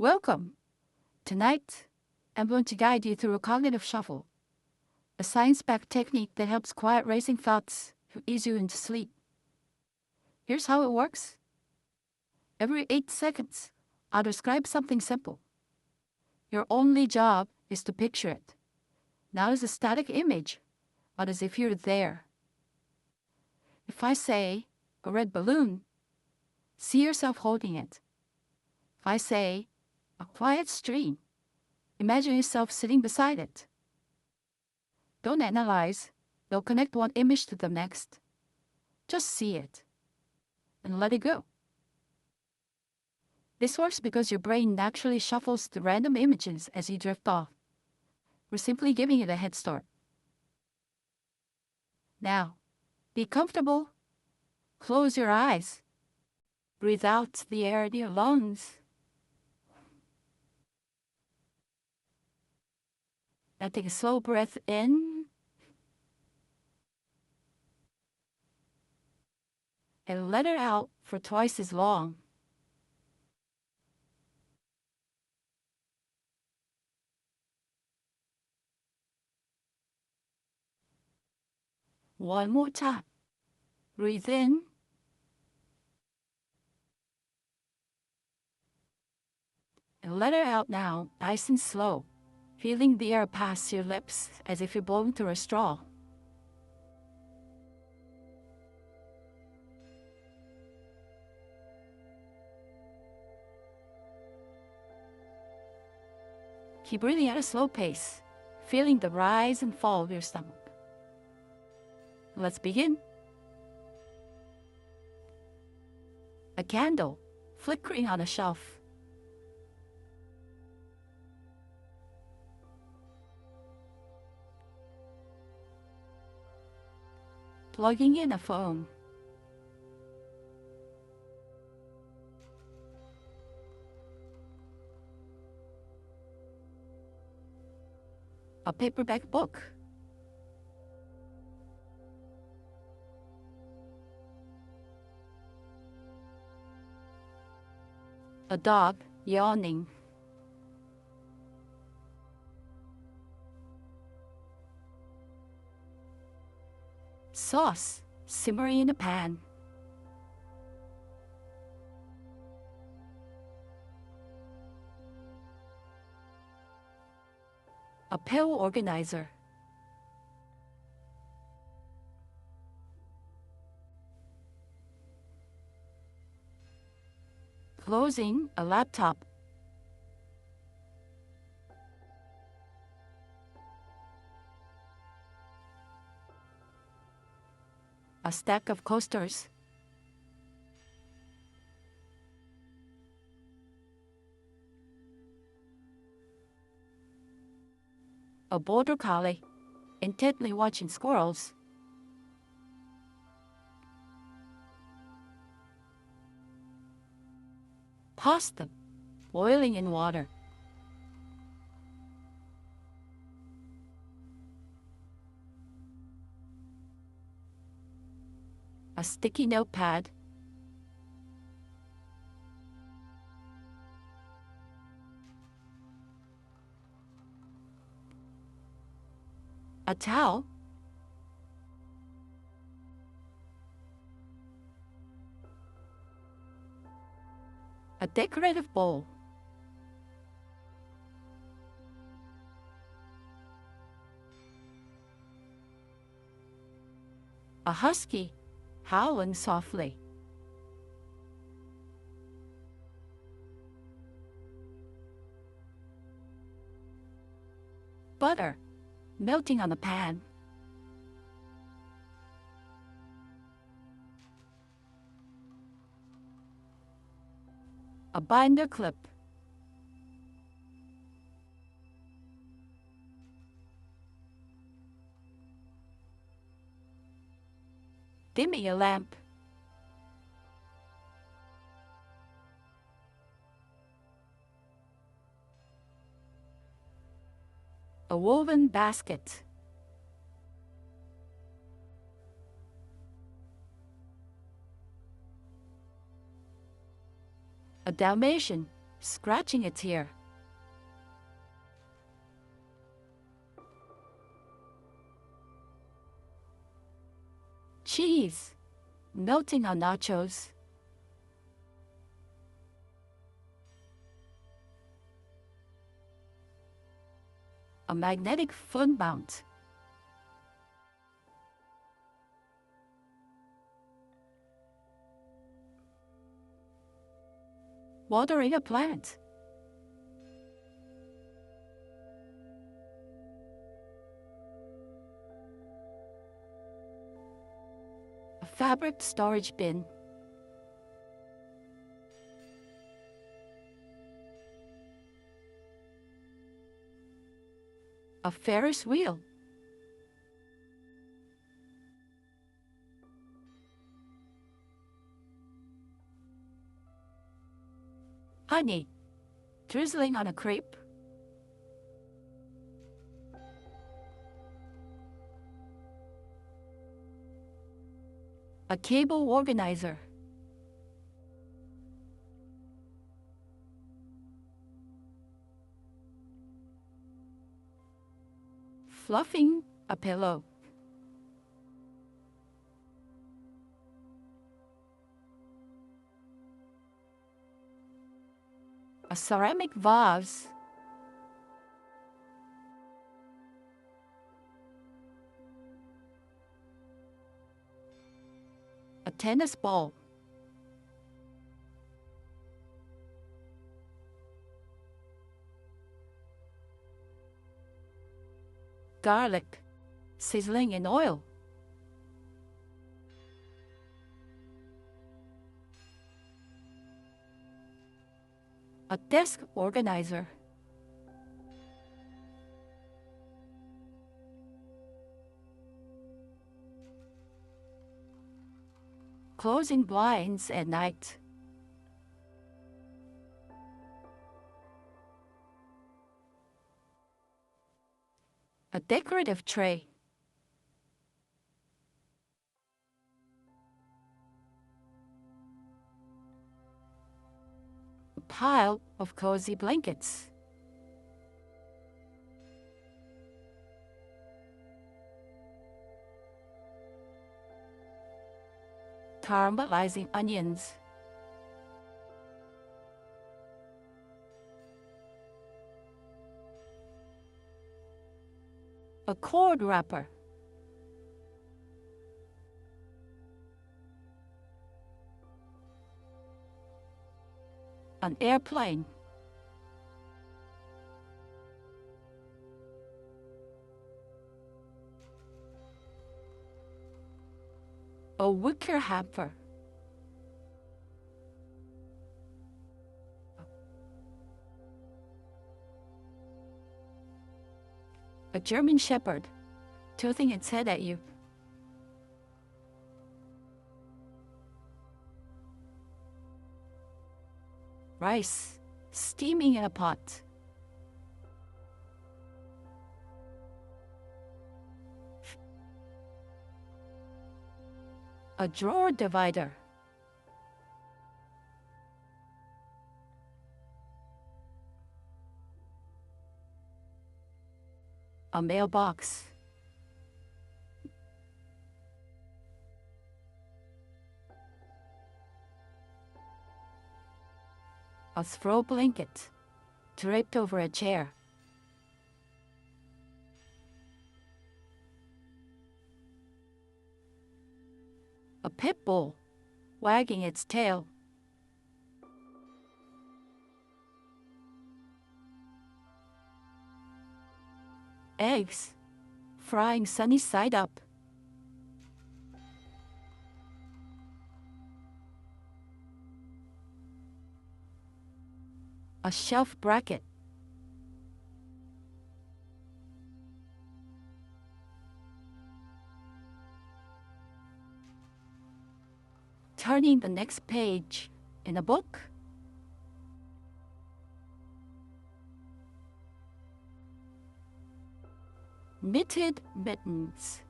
Welcome! Tonight, I'm going to guide you through a cognitive shuffle, a science-backed technique that helps quiet racing thoughts to ease you into sleep. Here's how it works. Every 8 seconds, I'll describe something simple. Your only job is to picture it, not as a static image, but as if you're there. If I say, a red balloon, see yourself holding it. If I say, a quiet stream, imagine yourself sitting beside it. Don't analyze, don't connect one image to the next. Just see it, and let it go. This works because your brain naturally shuffles the random images as you drift off. We're simply giving it a head start. Now, be comfortable. Close your eyes. Breathe out the air in your lungs. Now take a slow breath in and let it out for twice as long. One more time. Breathe in and let it out now, nice and slow, feeling the air pass your lips as if you're blowing through a straw. Keep breathing at a slow pace, feeling the rise and fall of your stomach. Let's begin. A candle flickering on a shelf. Plugging in a phone. A paperback book. A dog yawning. Sauce simmering in a pan. A pill organizer. Closing a laptop. A stack of coasters. A border collie intently watching squirrels. Pasta boiling in water. A sticky notepad. A towel. A decorative bowl. A husky howling softly. Butter melting on the pan. A binder clip. Dimming a lamp. A woven basket. A Dalmatian scratching its ear. Cheese, melting on nachos. A magnetic phone mount. Watering a plant. A fabric storage bin. A Ferris wheel. Honey, drizzling on a crepe. A cable organizer. Fluffing a pillow. A ceramic vase. A tennis ball. Garlic, sizzling in oil. A desk organizer. Closing blinds at night. A decorative tray. A pile of cozy blankets. Caramelizing onions. A cord wrapper. An airplane. A wicker hamper. A German shepherd, tilting its head at you. Rice, steaming in a pot. A drawer divider. A mailbox. A throw blanket, draped over a chair. A pit bull, wagging its tail. Eggs, frying sunny side up. A shelf bracket. Turning the next page in a book. Knitted mittens.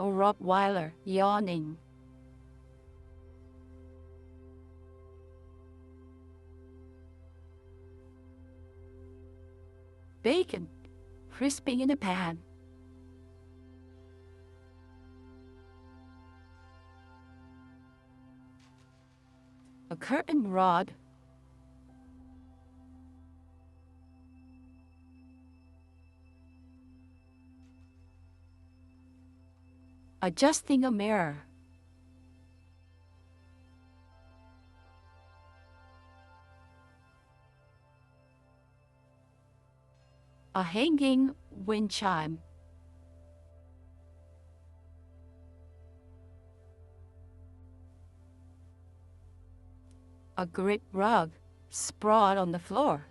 A Rottweiler yawning. Bacon crisping in a pan. A curtain rod. Adjusting a mirror. A hanging wind chime. A grip rug sprawled on the floor.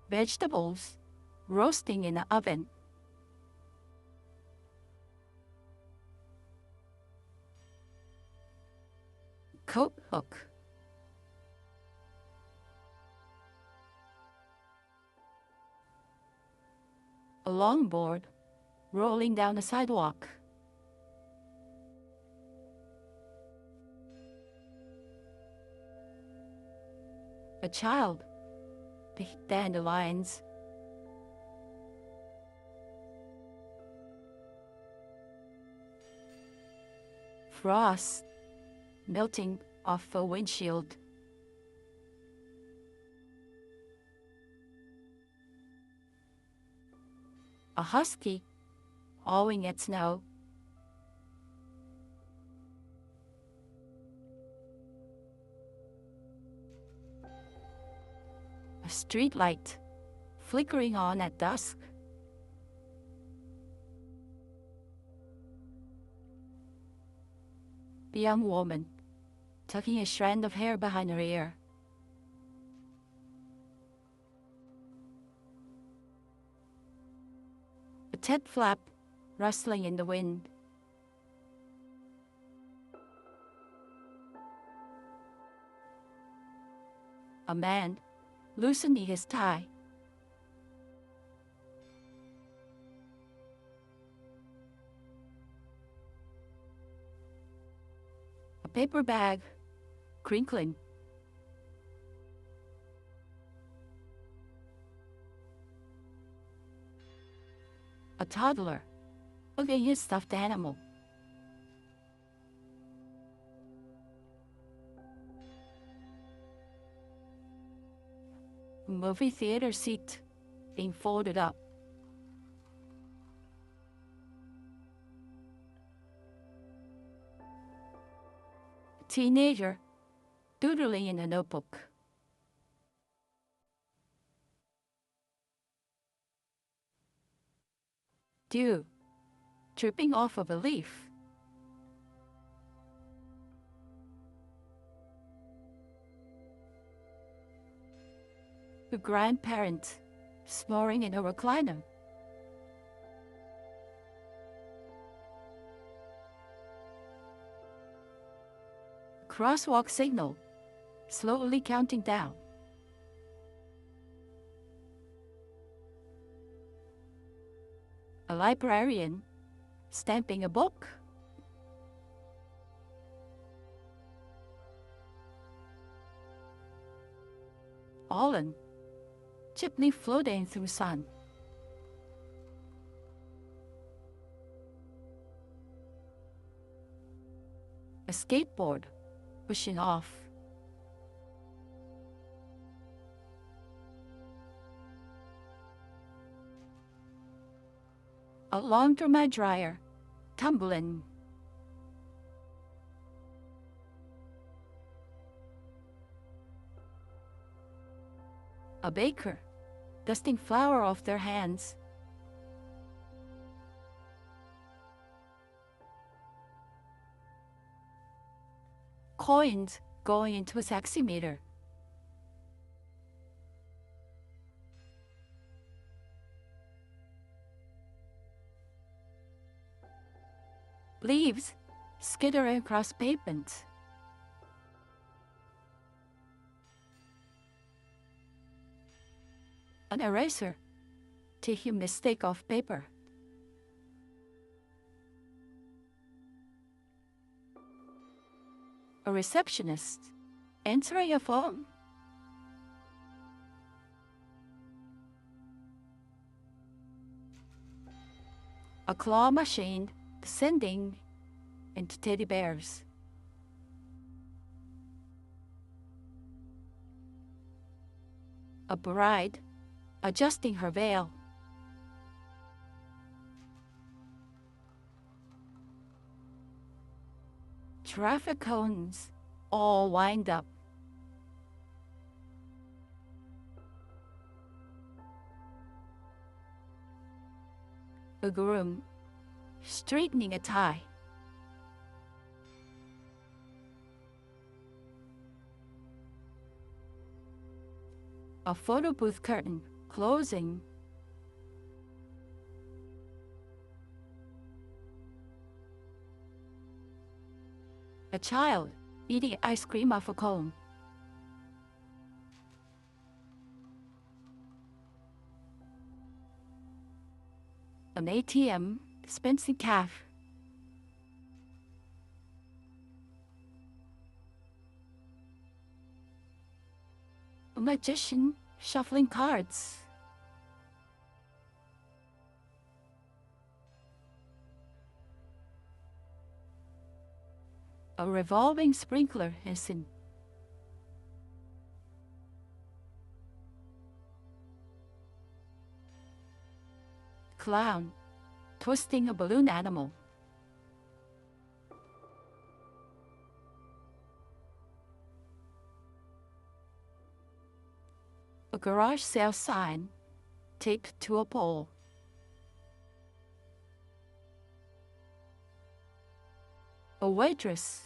Vegetables roasting in the oven. Coat hook. A longboard rolling down the sidewalk. A child picked dandelions. Frost melting off a windshield. A husky awing at snow. A street light flickering on at dusk. A young woman tucking a strand of hair behind her ear. A tent flap rustling in the wind. A man loosening his tie. A paper bag crinkling. A toddler hugging his stuffed animal. A movie theater seat being folded up. A teenager doodling in a notebook. Dew dripping off of a leaf. A grandparent snoring in a recliner. A crosswalk signal slowly counting down. A librarian stamping a book. Olin chimney floating through sun. A skateboard pushing off. A laundromat dryer tumbling. A baker dusting flour off their hands. Coins going into a taximeter. Leaves skittering across pavement. An eraser, taking mistake of paper. A receptionist, answering a phone. A claw machine, descending into teddy bears. A bride, adjusting her veil. Traffic cones, all wind up. A groom, straightening a tie. A photo booth curtain, closing. A child, eating ice cream off a cone. An ATM, dispensing cash. A magician, shuffling cards. A revolving sprinkler hissing. Clown, twisting a balloon animal. A garage sale sign, taped to a pole. A waitress,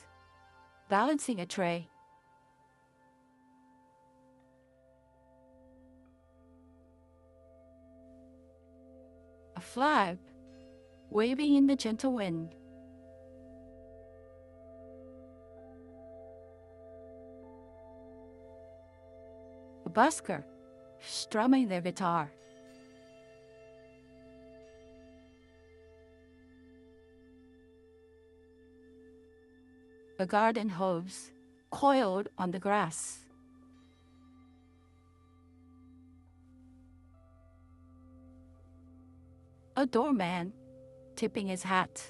balancing a tray. A flag, waving in the gentle wind. A busker, strumming their guitar. A garden hose, coiled on the grass. A doorman, tipping his hat.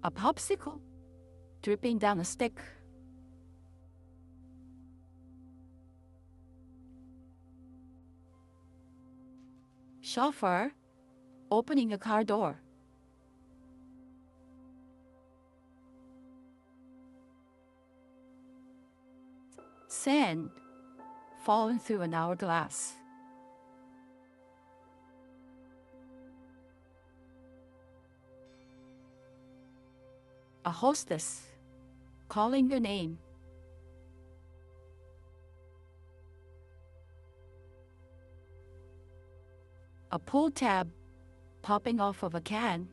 A popsicle, dripping down a stick. Chauffeur, opening a car door. Sand, falling through an hourglass. A hostess, calling your name. A pull tab, popping off of a can.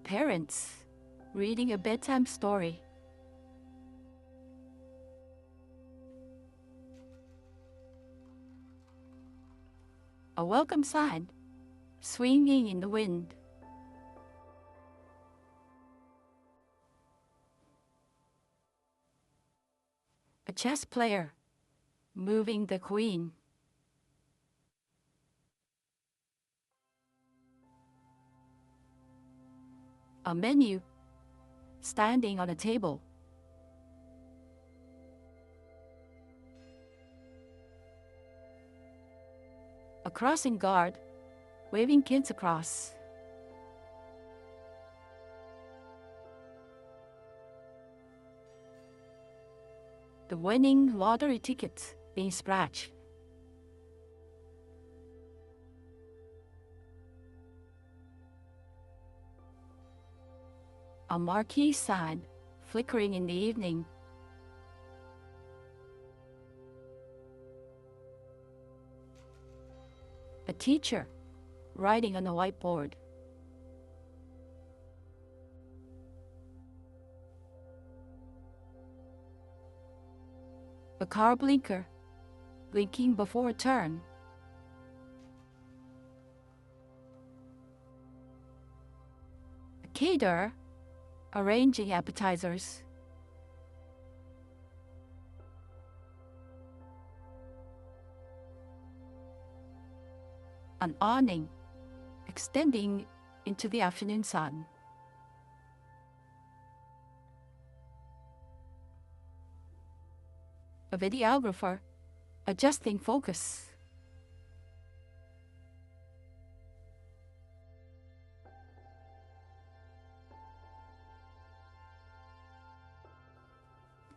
Parents, reading a bedtime story. A welcome sign, swinging in the wind. A chess player, moving the queen. A menu, standing on a table. A crossing guard, waving kids across. The winning lottery ticket being scratched. A marquee sign, flickering in the evening. A teacher, writing on a whiteboard. A car blinker, blinking before a turn. A caterer, arranging appetizers. An awning, extending into the afternoon sun. A videographer, adjusting focus.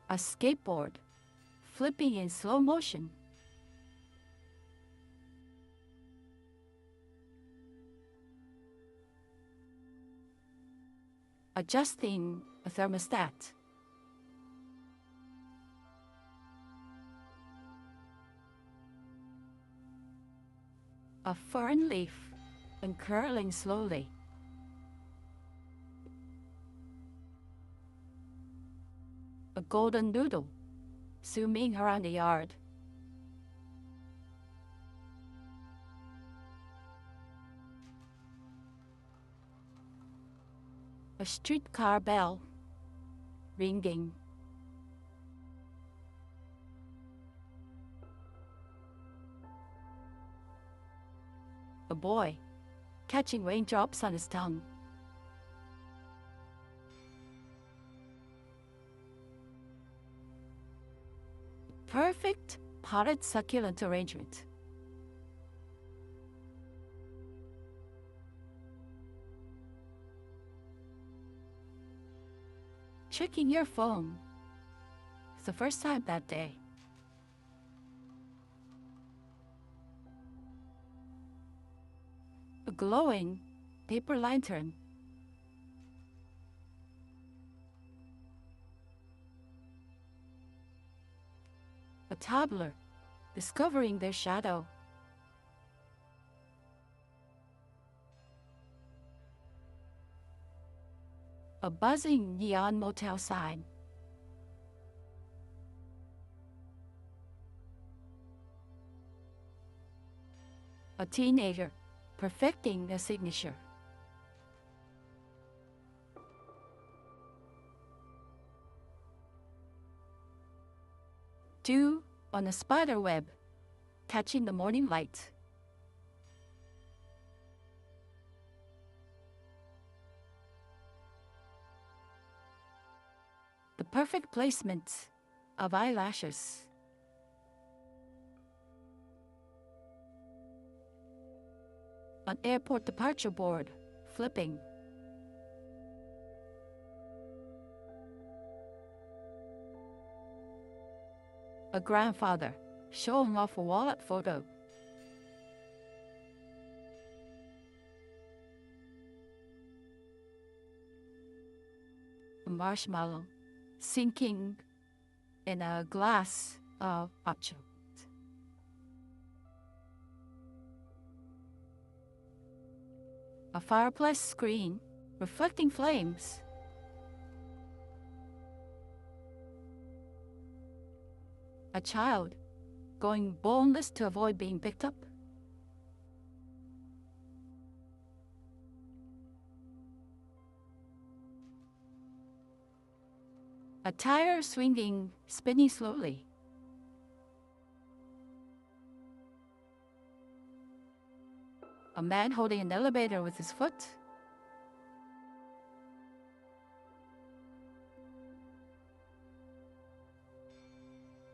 A skateboard, flipping in slow motion. Adjusting a thermostat. A fern leaf, uncurling slowly. A golden noodle, zooming around the yard. A streetcar bell, ringing. A boy, catching raindrops on his tongue. Perfect potted succulent arrangement. Checking your phone. It's the first time that day. A glowing paper lantern. A toddler, discovering their shadow. A buzzing neon motel sign. A teenager, perfecting a signature. Dew on a spider web, catching the morning light. The perfect placement of eyelashes. An airport departure board, flipping. A grandfather, showing off a wallet photo. A marshmallow, sinking in a glass of hot chocolate. A fireplace screen, reflecting flames. A child, going boneless to avoid being picked up. A tire swinging, spinning slowly. A man holding an elevator with his foot.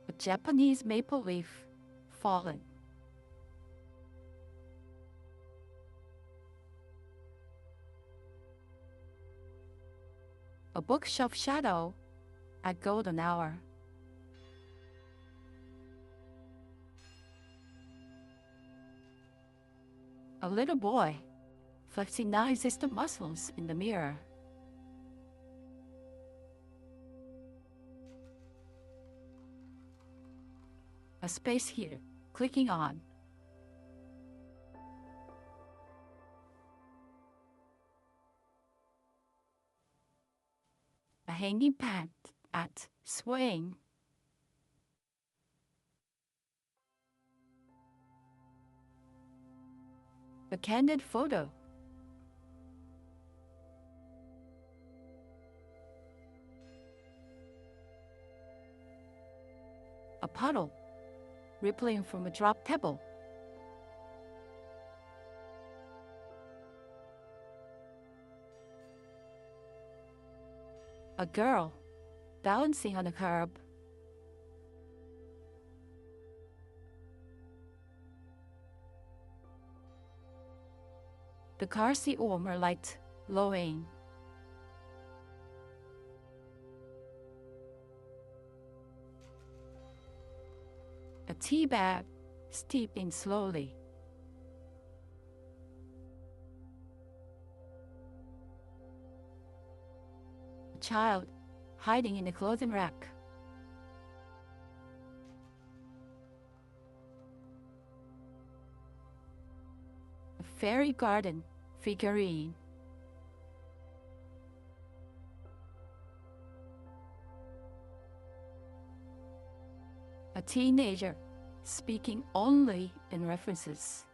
A Japanese maple leaf, fallen. A bookshelf shadow at golden hour. A little boy, flexing non-existent muscles in the mirror. A space heater, clicking on. a hanging pant at swing, a candid photo, a puddle rippling from a dropped pebble, a girl balancing on a curb, the car seat warmer light glowing, a tea bag steeping slowly, a child hiding in a clothing rack, a fairy garden figurine, a teenager speaking only in references,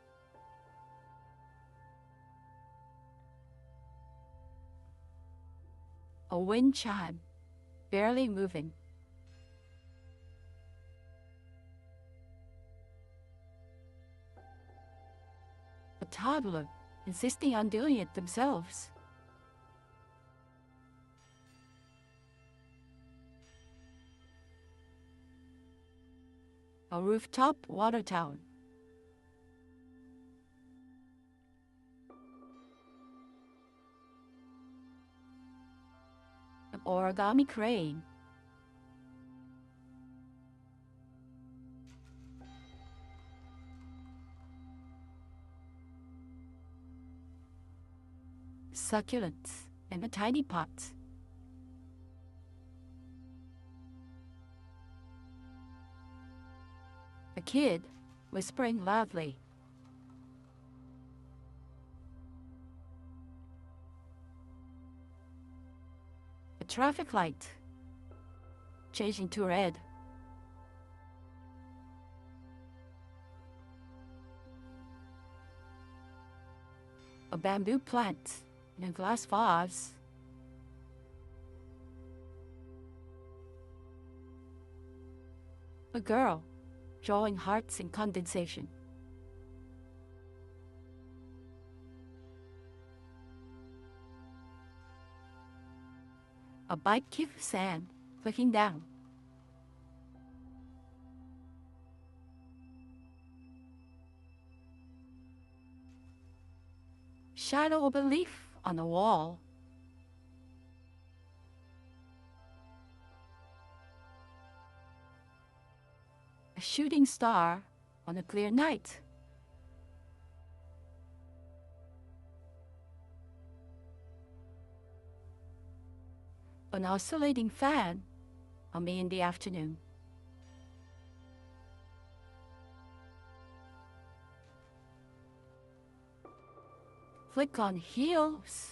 a wind chime barely moving, a toddler insisting on doing it themselves, a rooftop water tower, an origami crane, succulents in a tiny pot, a kid whispering loudly, a traffic light changing to red, a bamboo plant in a glass vase, a girl drawing hearts in condensation, a bike kick sand clicking down, shadow of a leaf on a wall, a shooting star on a clear night, an oscillating fan on me in the afternoon, flick on heels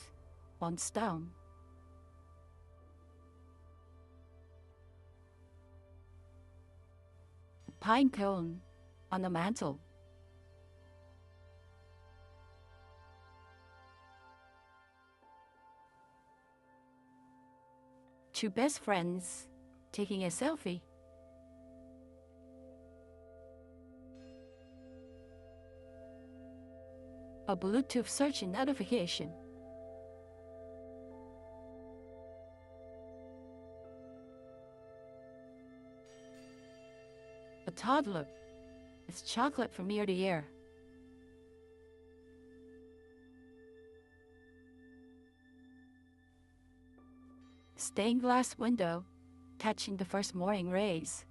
on stone, a pine cone on the mantle, two best friends taking a selfie, a Bluetooth searching notification, a toddler is chocolate from ear to ear, stained glass window catching the first morning rays,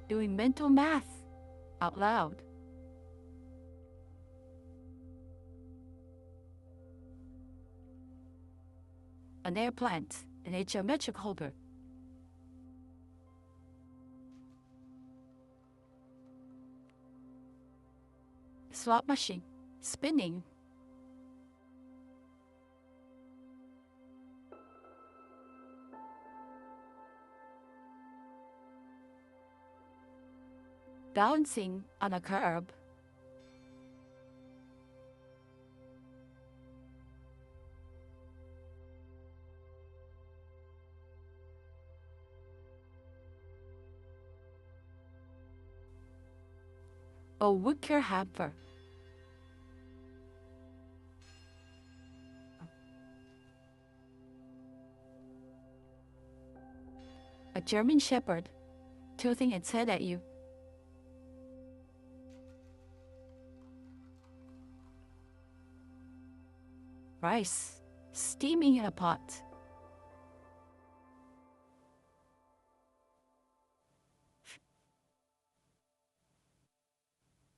doing mental math out loud, an air plant in a geometric holder, slot machine spinning, bouncing on a curb, a wicker hamper, a German shepherd tilting its head at you, rice steaming in a pot,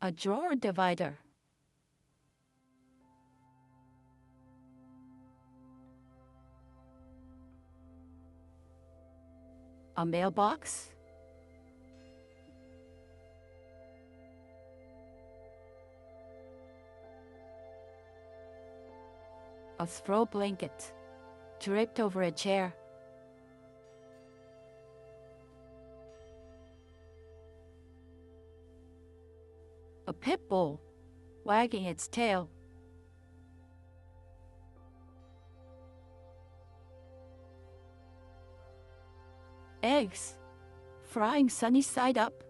a drawer divider, a mailbox, a throw blanket draped over a chair, a pit bull wagging its tail, eggs frying sunny side up,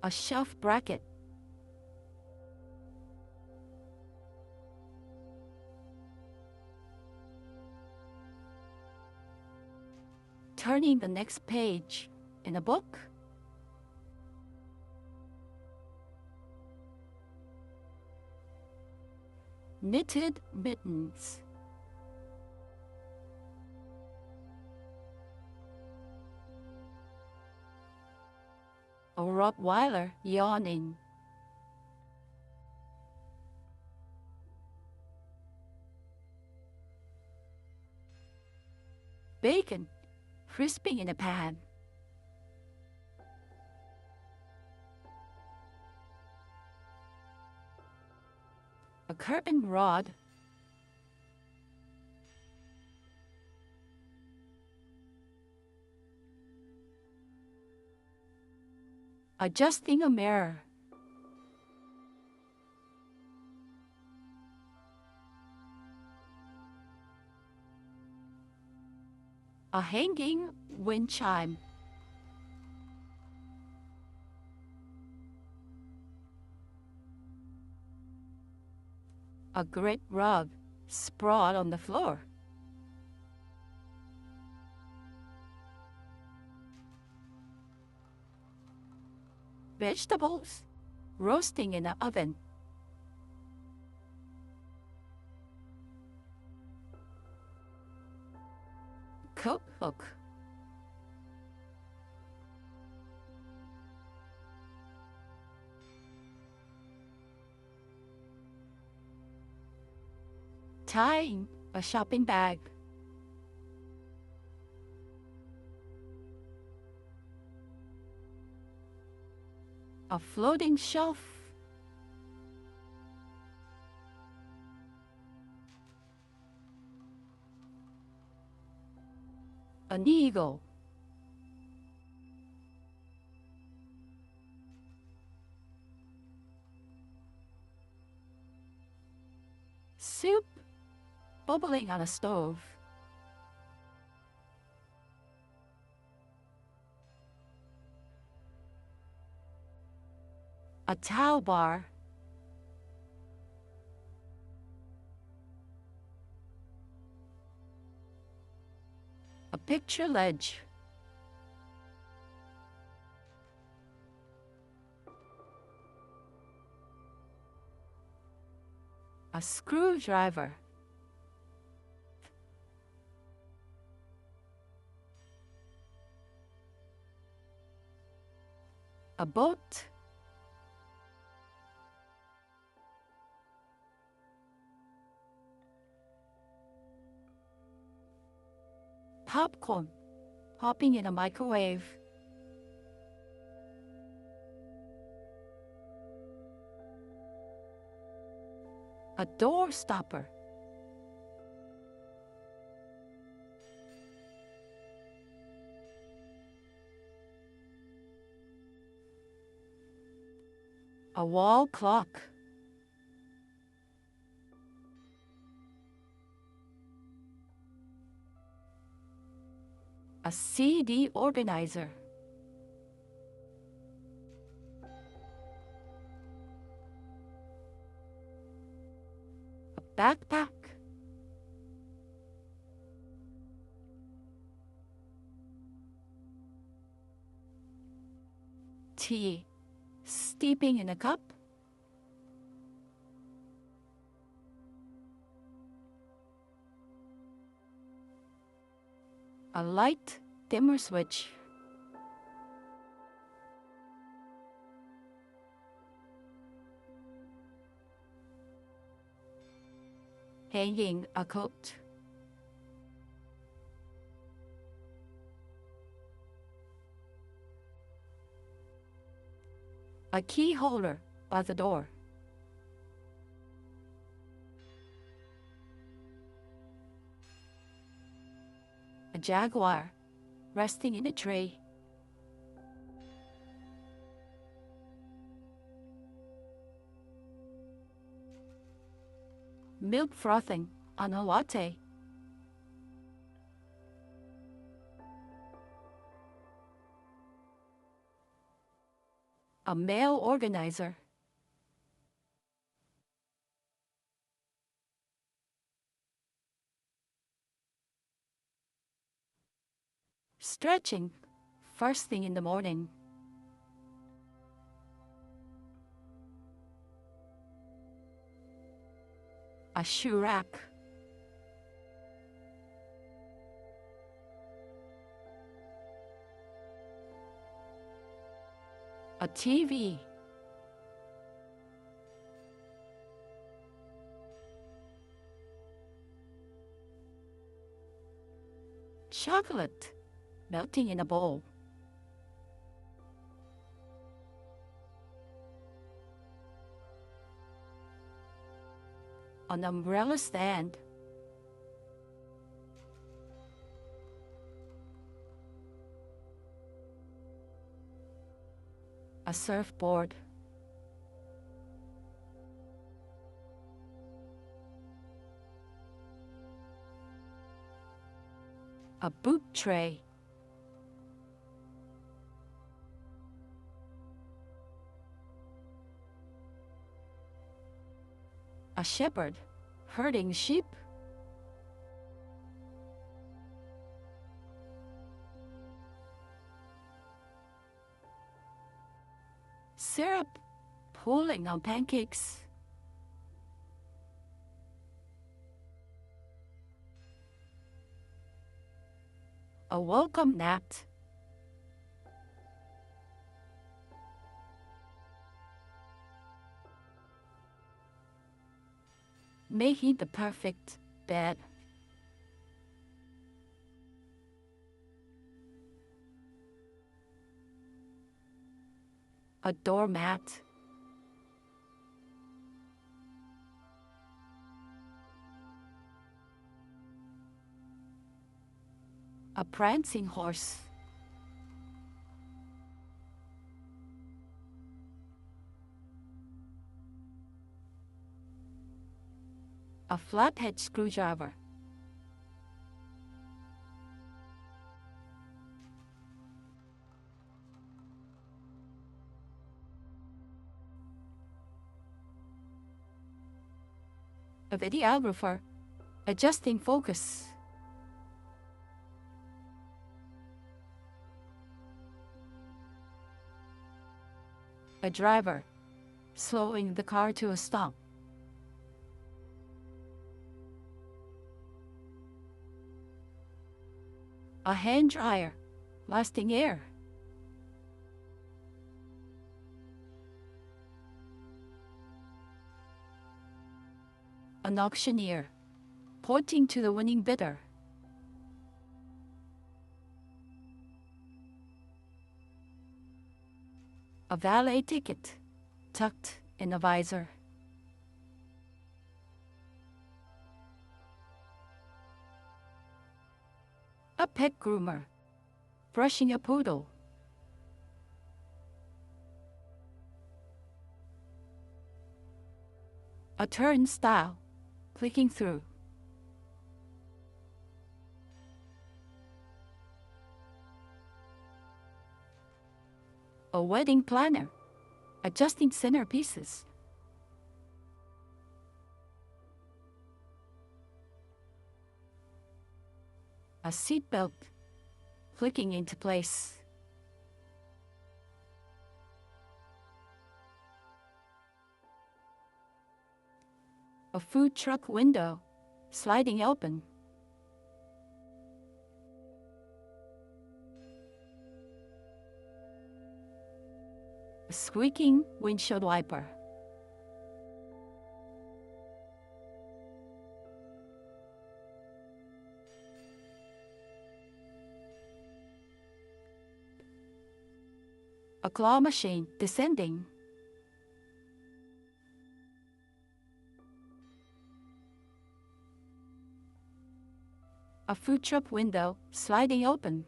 a shelf bracket, turning the next page in a book, knitted mittens, a Rottweiler yawning, bacon crisping in a pan, a curtain rod, adjusting a mirror, a hanging wind chime, a great rug sprawled on the floor, vegetables roasting in an oven, cookbook, tying a shopping bag, a floating shelf, an eagle, soup bubbling on a stove, a towel bar, a picture ledge, a screwdriver, a boat, popcorn popping in a microwave, a door stopper, a wall clock, a CD organizer, a backpack, tea steeping in a cup, a light dimmer switch, hanging a coat, a key holder by the door, a jaguar resting in a tray, milk frothing on a latte, a mail organizer, stretching first thing in the morning, a shoe rack, a TV, chocolate melting in a bowl, an umbrella stand, a surfboard, a boot tray, a shepherd herding sheep, syrup pooling on pancakes, a welcome gnat, making the perfect bed, a doormat, a prancing horse, a flathead screwdriver, a videographer adjusting focus, a driver slowing the car to a stop, a hand dryer lasting air, an auctioneer pointing to the winning bidder, A valet ticket tucked in a visor. A pet groomer brushing a poodle. A turnstile clicking through. A wedding planner adjusting centerpieces. A seatbelt clicking into place. A food truck window sliding open. A squeaking windshield wiper. A claw machine descending. A food truck window sliding open.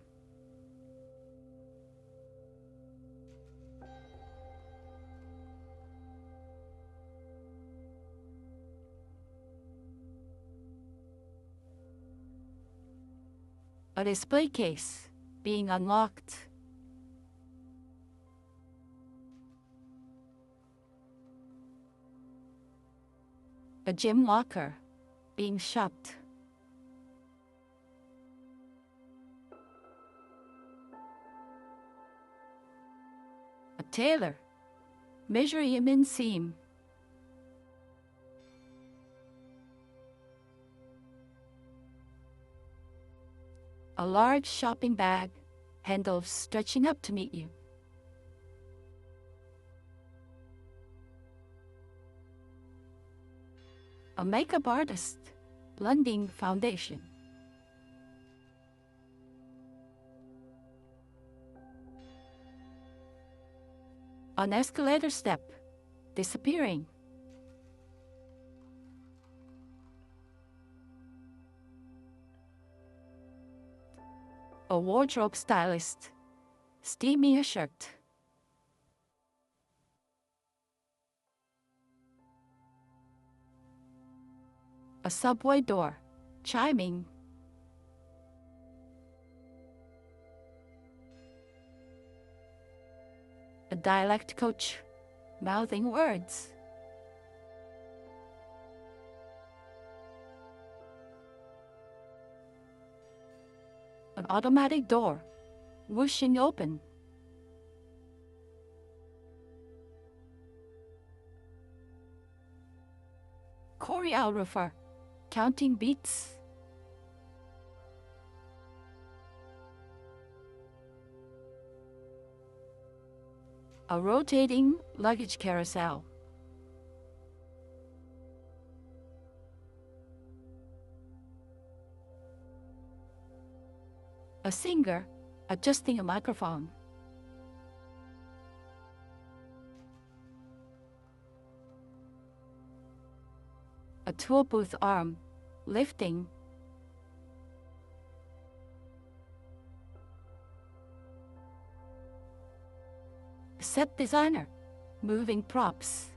A display case being unlocked. A gym locker being shut. A tailor measuring him inseam. A large shopping bag, handles stretching up to meet you. A makeup artist blending foundation. An escalator step disappearing. A wardrobe stylist steaming a shirt. A subway door chiming. A dialect coach mouthing words. An automatic door whooshing open. Choreographer counting beats. A rotating luggage carousel. A singer adjusting a microphone. A tool booth arm lifting. A set designer moving props.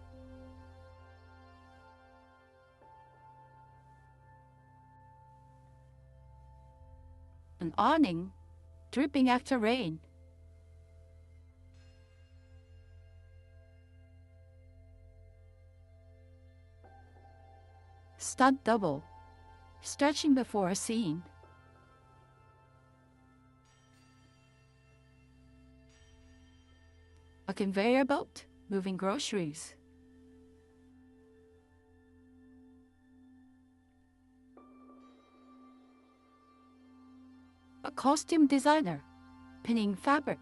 An awning dripping after rain. Stunt double stretching before a scene. A conveyor belt moving groceries. A costume designer pinning fabric.